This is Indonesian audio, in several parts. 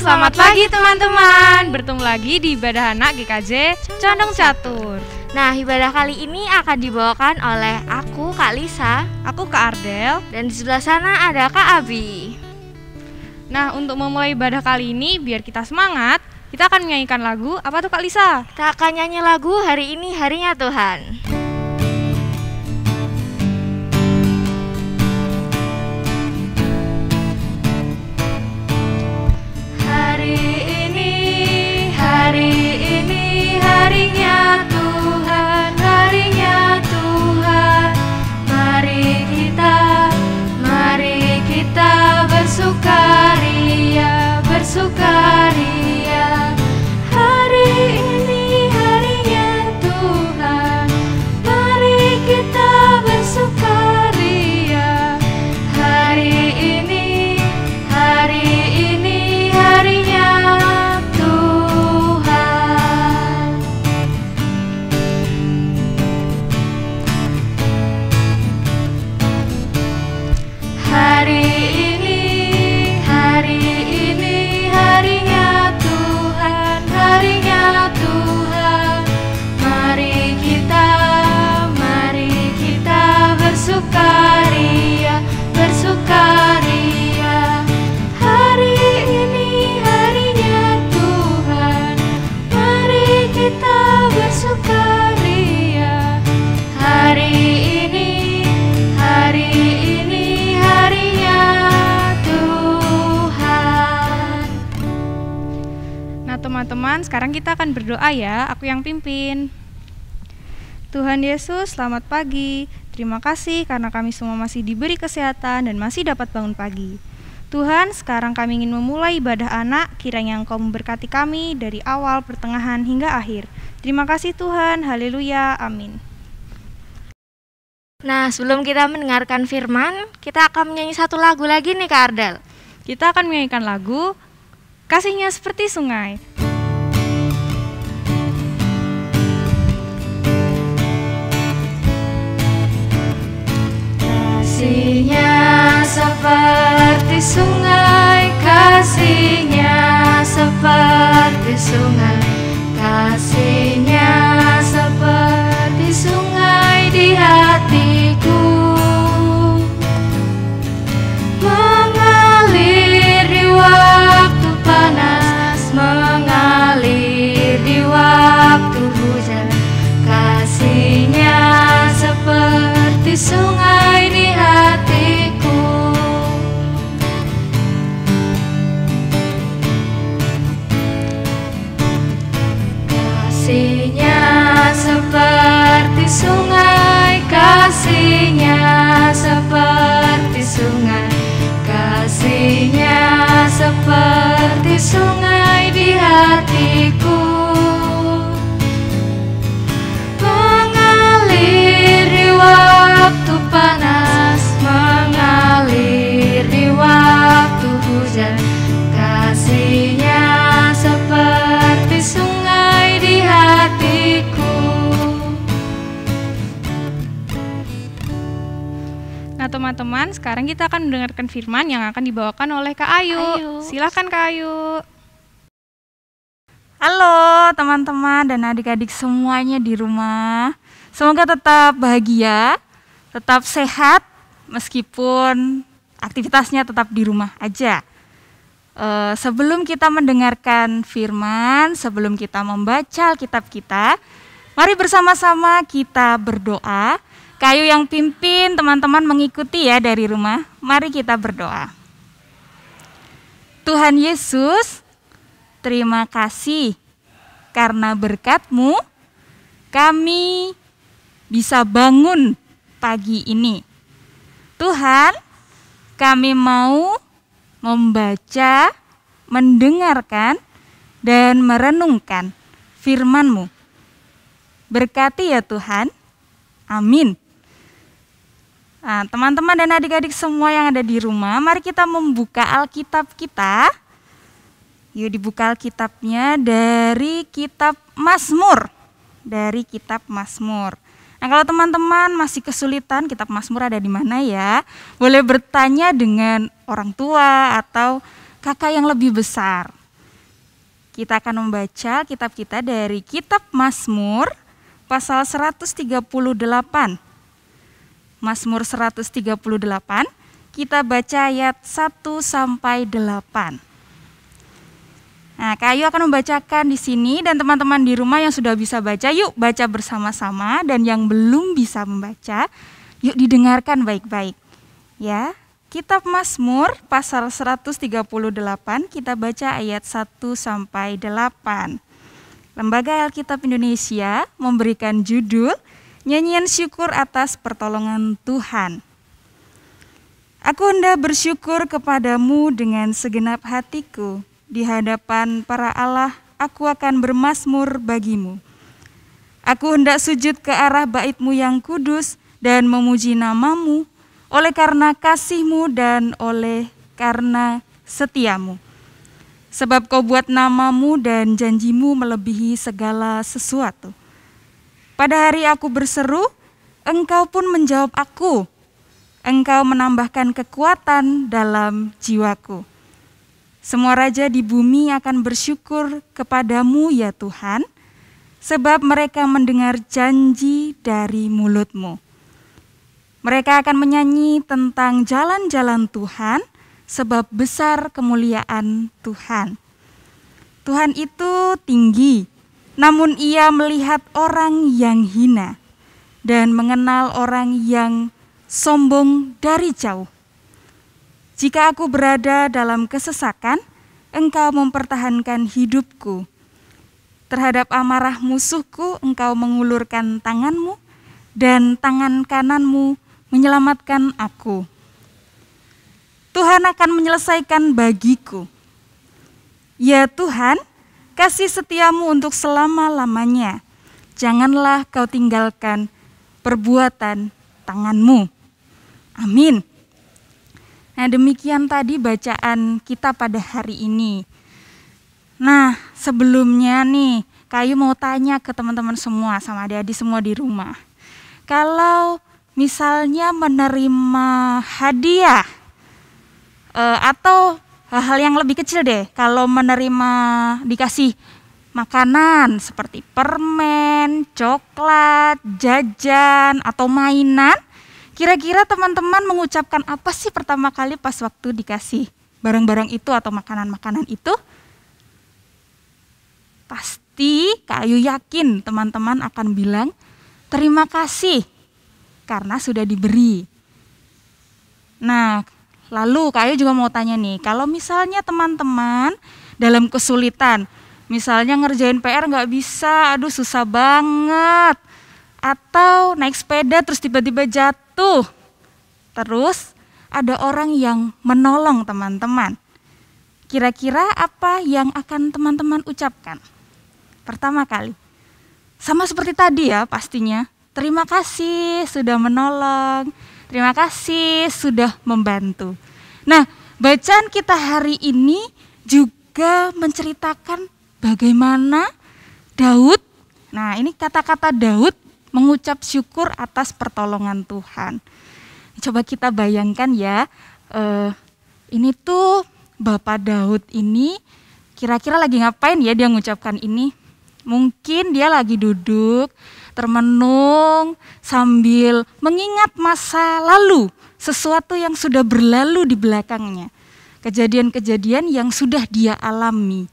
selamat pagi teman-teman. Bertemu lagi di Ibadah Anak GKJ Condong Catur. Nah, ibadah kali ini akan dibawakan oleh aku, Kak Lisa. Aku Kak Ardel. Dan di sebelah sana ada Kak Abi. Nah, untuk memulai ibadah kali ini, biar kita semangat, kita akan menyanyikan lagu. Apa tuh Kak Lisa? Kita akan nyanyi lagu Hari Ini Harinya Tuhan. Hari ini harinya Tuhan, harinya Tuhan. Mari kita bersukaria, bersukaria. Hari ini harinya Tuhan, mari kita bersukaria. Hari ini harinya bersukaria, bersukaria. Hari ini harinya Tuhan, mari kita bersukaria. Hari ini harinya Tuhan. Nah teman-teman, sekarang kita akan berdoa ya. Aku yang pimpin. Tuhan Yesus, selamat pagi. Terima kasih karena kami semua masih diberi kesehatan dan masih dapat bangun pagi. Tuhan, sekarang kami ingin memulai ibadah anak, kiranya Engkau memberkati kami dari awal, pertengahan, hingga akhir. Terima kasih Tuhan, haleluya, amin. Nah, sebelum kita mendengarkan firman, kita akan menyanyi satu lagu lagi nih Kak Ardel. Kita akan menyanyikan lagu Kasihnya Seperti Sungai. Kasihnya seperti sungai, kasihnya seperti sungai, kasihnya seperti sungai di hatiku, mengalir di waktu panas, mengalir di waktu hujan. Kasihnya seperti sungai di hatiku. Kasihnya seperti sungai, kasihnya seperti sungai, kasihnya seperti sungai di hatiku, mengalir di waktu panas, mengalir di waktu hujan. Kasihnya seperti sungai di hatiku. Nah teman-teman, sekarang kita akan mendengarkan firman yang akan dibawakan oleh Kak Ayu. Silakan Kak Ayu. Halo teman-teman dan adik-adik semuanya di rumah. Semoga tetap bahagia, tetap sehat meskipun aktivitasnya tetap di rumah aja. Sebelum kita mendengarkan firman, sebelum kita membaca Alkitab kita, mari bersama-sama kita berdoa. Kayu yang pimpin, teman-teman mengikuti ya dari rumah. Mari kita berdoa. Tuhan Yesus, terima kasih karena berkat-Mu kami bisa bangun pagi ini. Tuhan, kami mau membaca, mendengarkan, dan merenungkan firman-Mu. Berkati ya Tuhan. Amin. Nah, teman-teman dan adik-adik semua yang ada di rumah, mari kita membuka Alkitab kita. Yuk dibuka Alkitabnya dari kitab Mazmur. Dari kitab Mazmur. Nah, kalau teman-teman masih kesulitan kitab Mazmur ada di mana ya? Boleh bertanya dengan orang tua atau kakak yang lebih besar. Kita akan membaca kitab kita dari kitab Mazmur pasal 138. Mazmur 138, kita baca ayat 1 sampai 8. Nah, Kayu akan membacakan di sini dan teman-teman di rumah yang sudah bisa baca, yuk baca bersama-sama, dan yang belum bisa membaca, yuk didengarkan baik-baik. Ya, kitab Mazmur pasal 138, kita baca ayat 1 sampai 8. Lembaga Alkitab Indonesia memberikan judul Nyanyian Syukur atas Pertolongan Tuhan. Aku hendak bersyukur kepadamu dengan segenap hatiku. Di hadapan para Allah, aku akan bermazmur bagimu. Aku hendak sujud ke arah bait-Mu yang kudus dan memuji nama-Mu, oleh karena kasih-Mu dan oleh karena setia-Mu. Sebab Kau buat nama-Mu dan janji-Mu melebihi segala sesuatu. Pada hari aku berseru, Engkau pun menjawab aku. Engkau menambahkan kekuatan dalam jiwaku. Semua raja di bumi akan bersyukur kepadamu ya Tuhan, sebab mereka mendengar janji dari mulut-Mu. Mereka akan menyanyi tentang jalan-jalan Tuhan, sebab besar kemuliaan Tuhan. Tuhan itu tinggi, namun Ia melihat orang yang hina dan mengenal orang yang sombong dari jauh. Jika aku berada dalam kesesakan, Engkau mempertahankan hidupku. Terhadap amarah musuhku, Engkau mengulurkan tangan-Mu, dan tangan kanan-Mu menyelamatkan aku. Tuhan akan menyelesaikan bagiku. Ya Tuhan, kasih setia-Mu untuk selama-lamanya. Janganlah Kau tinggalkan perbuatan tangan-Mu. Amin. Nah, demikian tadi bacaan kita pada hari ini. Nah, sebelumnya nih, Kayu mau tanya ke teman-teman semua, sama adik-adik semua di rumah. Kalau misalnya menerima hadiah, atau hal-hal yang lebih kecil deh, kalau menerima dikasih makanan seperti permen, coklat, jajan, atau mainan, kira-kira teman-teman mengucapkan apa sih pertama kali pas waktu dikasih barang-barang itu atau makanan-makanan itu? Pasti Kayu yakin teman-teman akan bilang terima kasih karena sudah diberi. Nah, lalu Kayu juga mau tanya nih, kalau misalnya teman-teman dalam kesulitan, misalnya ngerjain PR nggak bisa, aduh susah banget, atau naik sepeda terus tiba-tiba jatuh, terus ada orang yang menolong teman-teman. Kira-kira apa yang akan teman-teman ucapkan? Pertama kali, sama seperti tadi ya pastinya, terima kasih sudah menolong, terima kasih sudah membantu. Nah, bacaan kita hari ini juga menceritakan bagaimana Daud, nah ini kata-kata Daud mengucap syukur atas pertolongan Tuhan. Coba kita bayangkan ya, ini tuh Bapak Daud ini kira-kira lagi ngapain ya dia mengucapkan ini? Mungkin dia lagi duduk, termenung sambil mengingat masa lalu, sesuatu yang sudah berlalu di belakangnya. Kejadian-kejadian yang sudah dia alami.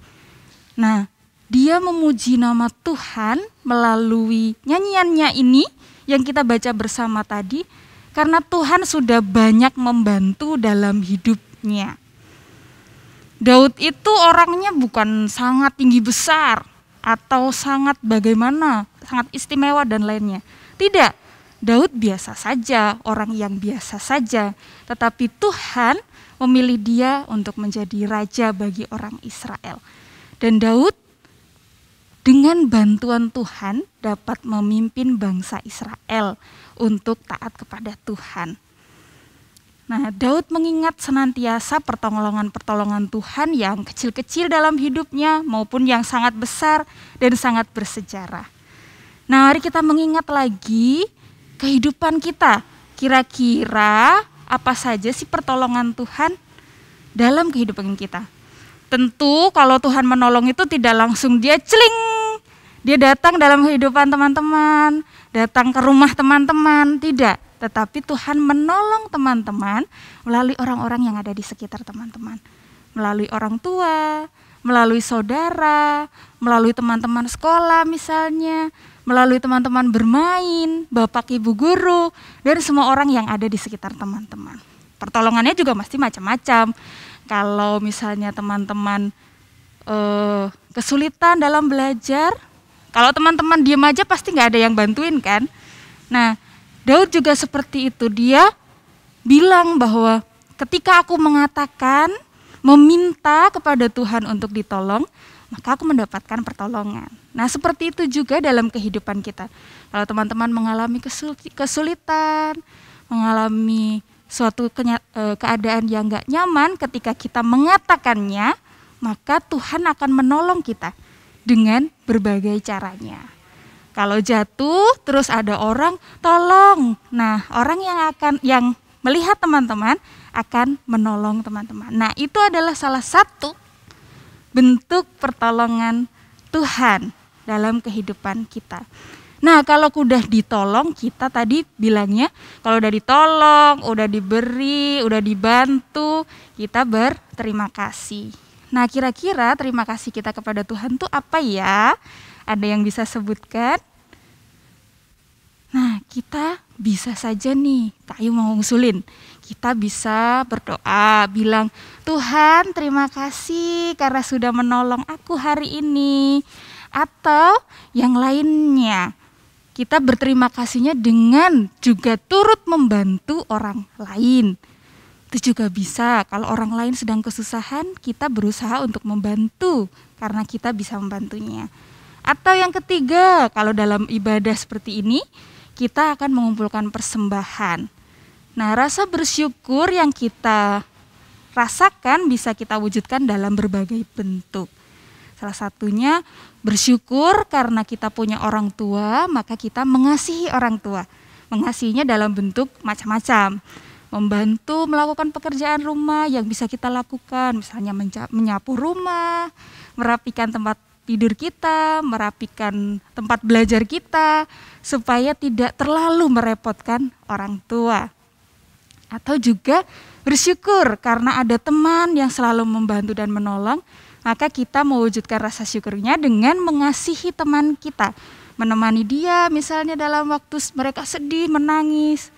Nah, dia memuji nama Tuhan melalui nyanyiannya ini yang kita baca bersama tadi, karena Tuhan sudah banyak membantu dalam hidupnya. Daud itu orangnya bukan sangat tinggi besar atau sangat bagaimana, sangat istimewa dan lainnya. Tidak, Daud biasa saja, orang yang biasa saja, tetapi Tuhan memilih dia untuk menjadi raja bagi orang Israel. Dan Daud dengan bantuan Tuhan dapat memimpin bangsa Israel untuk taat kepada Tuhan. Nah, Daud mengingat senantiasa pertolongan-pertolongan Tuhan yang kecil-kecil dalam hidupnya maupun yang sangat besar dan sangat bersejarah. Nah, mari kita mengingat lagi kehidupan kita. Kira-kira apa saja sih pertolongan Tuhan dalam kehidupan kita? Tentu kalau Tuhan menolong itu tidak langsung dia celing, dia datang dalam kehidupan teman-teman, datang ke rumah teman-teman, tidak. Tetapi Tuhan menolong teman-teman melalui orang-orang yang ada di sekitar teman-teman. Melalui orang tua, melalui saudara, melalui teman-teman sekolah misalnya, melalui teman-teman bermain, bapak ibu guru, dan semua orang yang ada di sekitar teman-teman. Pertolongannya juga pasti macam-macam. Kalau misalnya teman-teman kesulitan dalam belajar, kalau teman-teman diam aja pasti nggak ada yang bantuin kan. Nah, Daud juga seperti itu, dia bilang bahwa ketika aku mengatakan, meminta kepada Tuhan untuk ditolong, maka aku mendapatkan pertolongan. Nah, seperti itu juga dalam kehidupan kita. Kalau teman-teman mengalami kesulitan, mengalami suatu keadaan yang gak nyaman, ketika kita mengatakannya, maka Tuhan akan menolong kita dengan berbagai caranya. Kalau jatuh, terus ada orang tolong. Nah, orang yang melihat teman-teman akan menolong teman-teman. Nah, itu adalah salah satu bentuk pertolongan Tuhan dalam kehidupan kita. Nah, kalau udah ditolong, kita tadi bilangnya kalau udah ditolong, udah diberi, udah dibantu, kita berterima kasih. Nah, kira-kira terima kasih kita kepada Tuhan tuh apa ya? Ada yang bisa sebutkan? Nah, kita bisa saja nih, Kak Ayu mau ngusulin. Kita bisa berdoa, bilang, Tuhan terima kasih karena sudah menolong aku hari ini. Atau yang lainnya. Kita berterima kasihnya dengan juga turut membantu orang lain. Itu juga bisa, kalau orang lain sedang kesusahan, kita berusaha untuk membantu karena kita bisa membantunya. Atau yang ketiga, kalau dalam ibadah seperti ini, kita akan mengumpulkan persembahan. Nah, rasa bersyukur yang kita rasakan bisa kita wujudkan dalam berbagai bentuk. Salah satunya bersyukur karena kita punya orang tua, maka kita mengasihi orang tua. Mengasihinya dalam bentuk macam-macam. Membantu melakukan pekerjaan rumah yang bisa kita lakukan, misalnya menyapu rumah, merapikan tempat tidur kita, merapikan tempat belajar kita, supaya tidak terlalu merepotkan orang tua. Atau juga bersyukur karena ada teman yang selalu membantu dan menolong, maka kita mewujudkan rasa syukurnya dengan mengasihi teman kita. Menemani dia misalnya dalam waktu mereka sedih, menangis,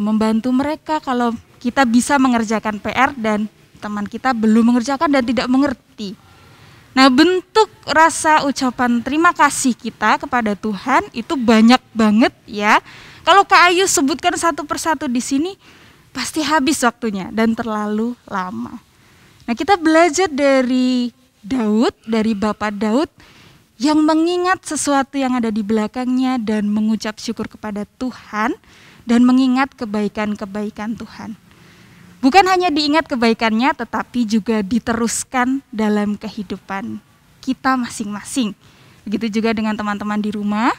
membantu mereka kalau kita bisa mengerjakan PR dan teman kita belum mengerjakan dan tidak mengerti. Nah, bentuk rasa ucapan terima kasih kita kepada Tuhan itu banyak banget ya. Kalau Kak Ayu sebutkan satu persatu di sini, pasti habis waktunya dan terlalu lama. Nah, kita belajar dari Daud, dari Bapak Daud, yang mengingat sesuatu yang ada di belakangnya dan mengucap syukur kepada Tuhan, dan mengingat kebaikan-kebaikan Tuhan. Bukan hanya diingat kebaikannya, tetapi juga diteruskan dalam kehidupan kita masing-masing. Begitu juga dengan teman-teman di rumah.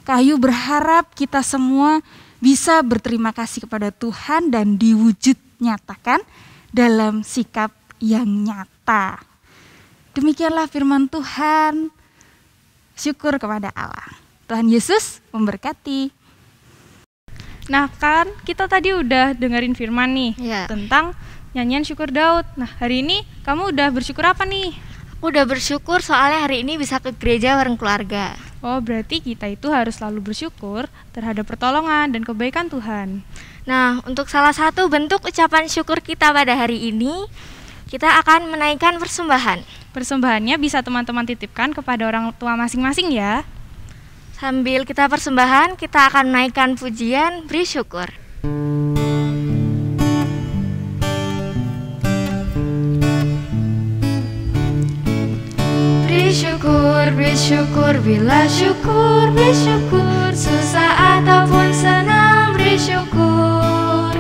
Kak Ayu berharap kita semua bisa berterima kasih kepada Tuhan dan diwujud nyatakan dalam sikap yang nyata. Demikianlah firman Tuhan. Syukur kepada Allah. Tuhan Yesus memberkati. Nah, kan kita tadi udah dengerin firman nih tentang nyanyian syukur Daud. Nah, hari ini kamu udah bersyukur apa nih? Aku udah bersyukur soalnya hari ini bisa ke gereja bareng keluarga. Oh, berarti kita itu harus selalu bersyukur terhadap pertolongan dan kebaikan Tuhan. Nah, untuk salah satu bentuk ucapan syukur kita pada hari ini, kita akan menaikkan persembahan. Persembahannya bisa teman-teman titipkan kepada orang tua masing-masing ya. Sambil kita persembahan, kita akan menaikkan pujian beri syukur. Beri syukur, bila syukur, beri syukur, susah ataupun senang, beri syukur.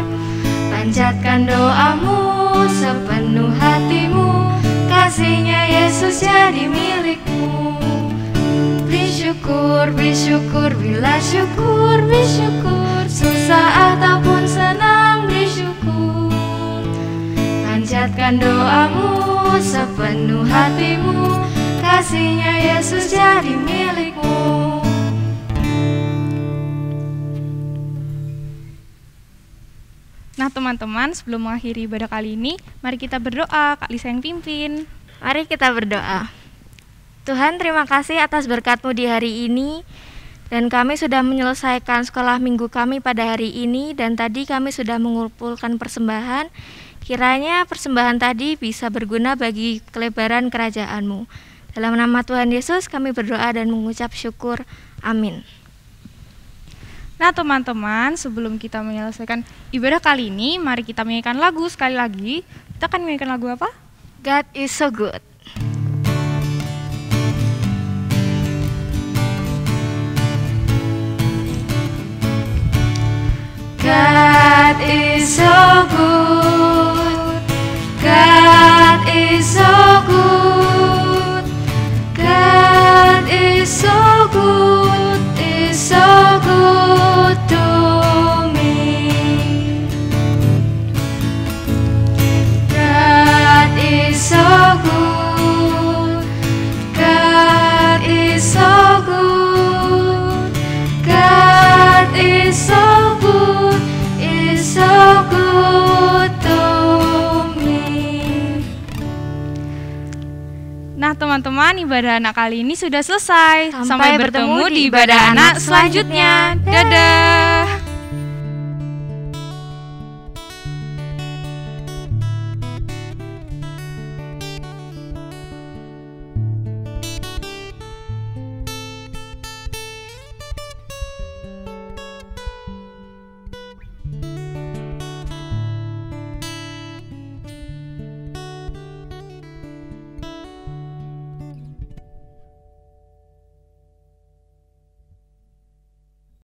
Panjatkan doamu sepenuh hatimu, kasihnya Yesus jadi milikmu. Beri syukur, bila syukur, beri syukur, susah ataupun senang, beri syukur. Panjatkan doamu sepenuh hatimu, kasihnya Yesus jadi milikmu. Nah teman-teman, sebelum mengakhiri ibadah kali ini, mari kita berdoa. Kak Lisa yang pimpin. Mari kita berdoa. Tuhan, terima kasih atas berkat-Mu di hari ini. Dan kami sudah menyelesaikan sekolah minggu kami pada hari ini. Dan tadi kami sudah mengumpulkan persembahan. Kiranya persembahan tadi bisa berguna bagi kelebaran kerajaan-Mu. Dalam nama Tuhan Yesus kami berdoa dan mengucap syukur. Amin. Nah teman-teman, sebelum kita menyelesaikan ibadah kali ini, mari kita menyanyikan lagu sekali lagi. Kita akan menyanyikan lagu apa? God is so good. God is so good. God is so good. God is so good. Is so good to me. God is so good. God is so good. God is so good. Is so good to me. Nah teman-teman, ibadah anak kali ini sudah selesai. Sampai bertemu di ibadah anak selanjutnya. Dadah.